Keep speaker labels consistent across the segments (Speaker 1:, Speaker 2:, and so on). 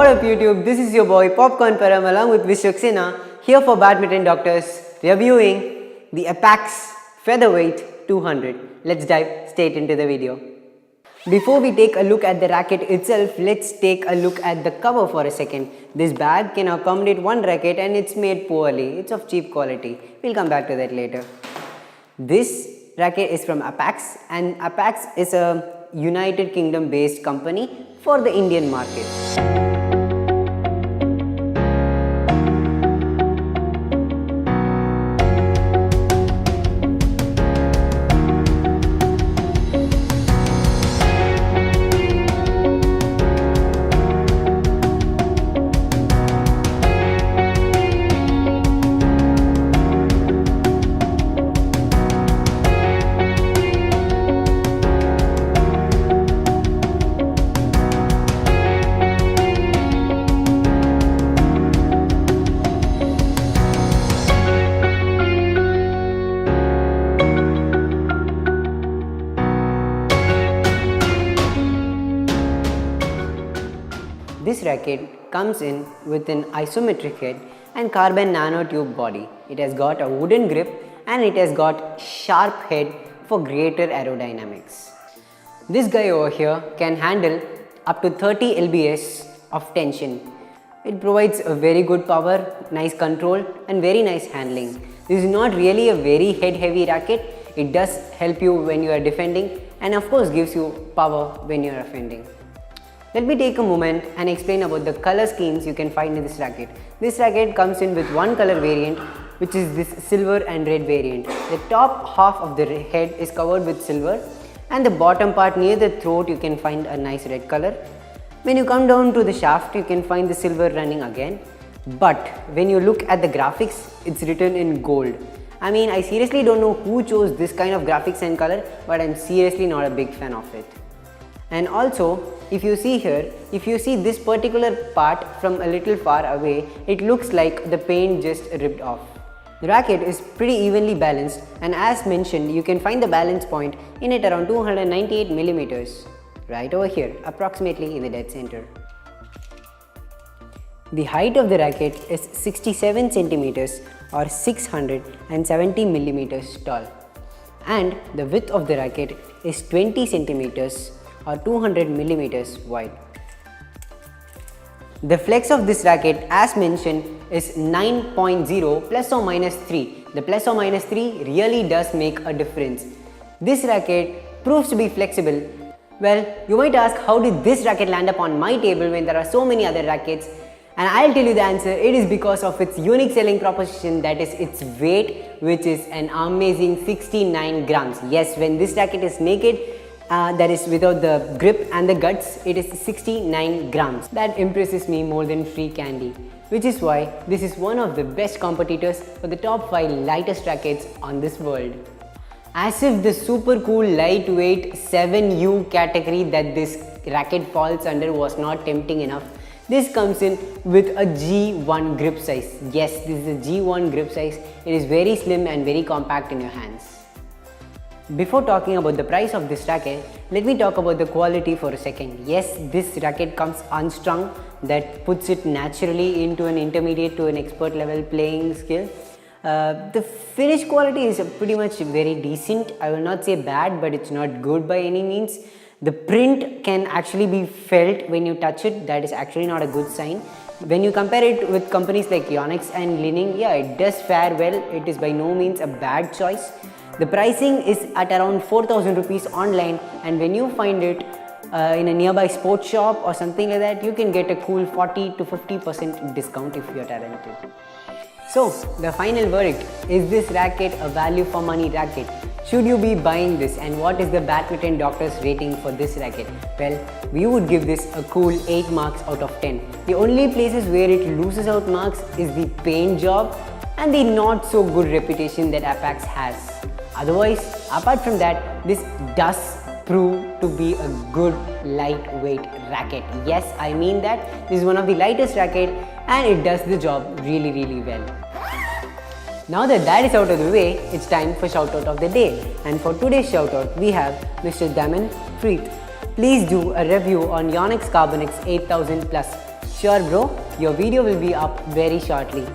Speaker 1: What up YouTube, this is your boy Param.R along with Visvaksena.A here for Badminton Doctors reviewing the Apacs Featherweight 200. Let's dive straight into the video. Before we take a look at the racket itself, let's take a look at the cover for a second. This bag can accommodate one racket and it's made poorly. It's of cheap quality. We'll come back to that later. This racket is from Apacs, and Apacs is a United Kingdom based company for the Indian market. This racket comes in with an isometric head and carbon nanotube body. It has got a wooden grip and it has got sharp head for greater aerodynamics. This guy over here can handle up to 30 lbs of tension. It provides a very good power, nice control and very nice handling. This is not really a very head heavy racket. It does help you when you are defending and of course gives you power when you are offending. Let me take a moment and explain about the color schemes you can find in this racket. This racket comes in with one color variant, which is this silver and red variant. The top half of the head is covered with silver and the bottom part near the throat you can find a nice red color. When you come down to the shaft you can find the silver running again. But when you look at the graphics, it's written in gold. I mean, I seriously don't know who chose this kind of graphics and color, but I'm seriously not a big fan of it. And also, if you see here, if you see this particular part from a little far away, it looks like the paint just ripped off. The racket is pretty evenly balanced, and as mentioned, you can find the balance point in at around 298 millimeters, right over here, approximately in the dead center. The height of the racket is 67 centimeters or 670 millimeters tall, and the width of the racket is 20 centimeters or 200 millimeters wide. The flex of this racket, as mentioned, is 9.0 plus or minus 3. The plus or minus 3 really does make a difference. This racket proves to be flexible. Well, you might ask, how did this racket land up on my table when there are so many other rackets? And I'll tell you the answer. It is because of its unique selling proposition, that is its weight, which is an amazing 69 grams. Yes, when this racket is naked, that is without the grip and the guts, it is 69 grams. That impresses me more than free candy, which is why this is one of the best competitors for the top 5 lightest rackets on this world. As if the super cool lightweight 7U category that this racket falls under was not tempting enough, this comes in with a G1 grip size. Yes, this is a G1 grip size. It is very slim and very compact in your hands. Before talking about the price of this racket, let me talk about the quality for a second. Yes, this racket comes unstrung, that puts it naturally into an intermediate to an expert level playing skill. The finish quality is pretty much very decent. I will not say bad, but it's not good by any means. The print can actually be felt when you touch it. That is actually not a good sign. When you compare it with companies like Yonex and Li-Ning, yeah, it does fare well. It is by no means a bad choice. The pricing is at around 4,000 rupees online, and when you find it in a nearby sports shop or something like that, you can get a cool 40 to 50% discount if you are talented. So, the final verdict, is this racket a value for money racket? Should you be buying this, and what is the Badminton Doctors rating for this racket? Well, we would give this a cool 8 marks out of 10. The only places where it loses out marks is the paint job and the not so good reputation that Apacs has. Otherwise, apart from that, this does prove to be a good lightweight racket. Yes, I mean that. This is one of the lightest racket and it does the job really well. Now that is out of the way, it's time for shout out of the day. And for today's shout out, we have Mr. Daman Preet. Please do a review on Yonex Carbon X 8000 Plus. Sure bro, your video will be up very shortly.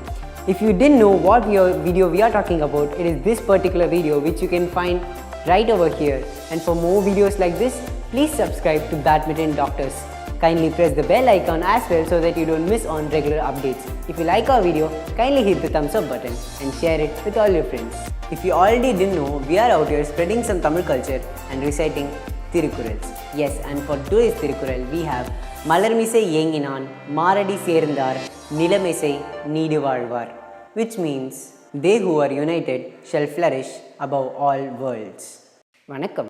Speaker 1: If you didn't know what video we are talking about, it is this particular video which you can find right over here. And for more videos like this, please subscribe to Badminton Doctors. Kindly press the bell icon as well so that you don't miss on regular updates. If you like our video, kindly hit the thumbs up button and share it with all your friends. If you already didn't know, we are out here spreading some Tamil culture and reciting Tirukkurals. Yes, and for today's Tirukkural, we have Malarmisai Yenginan, Maradi Serndar, Nilamisai Needu Vaalvar, which means they who are united shall flourish above all worlds. Vanakkam.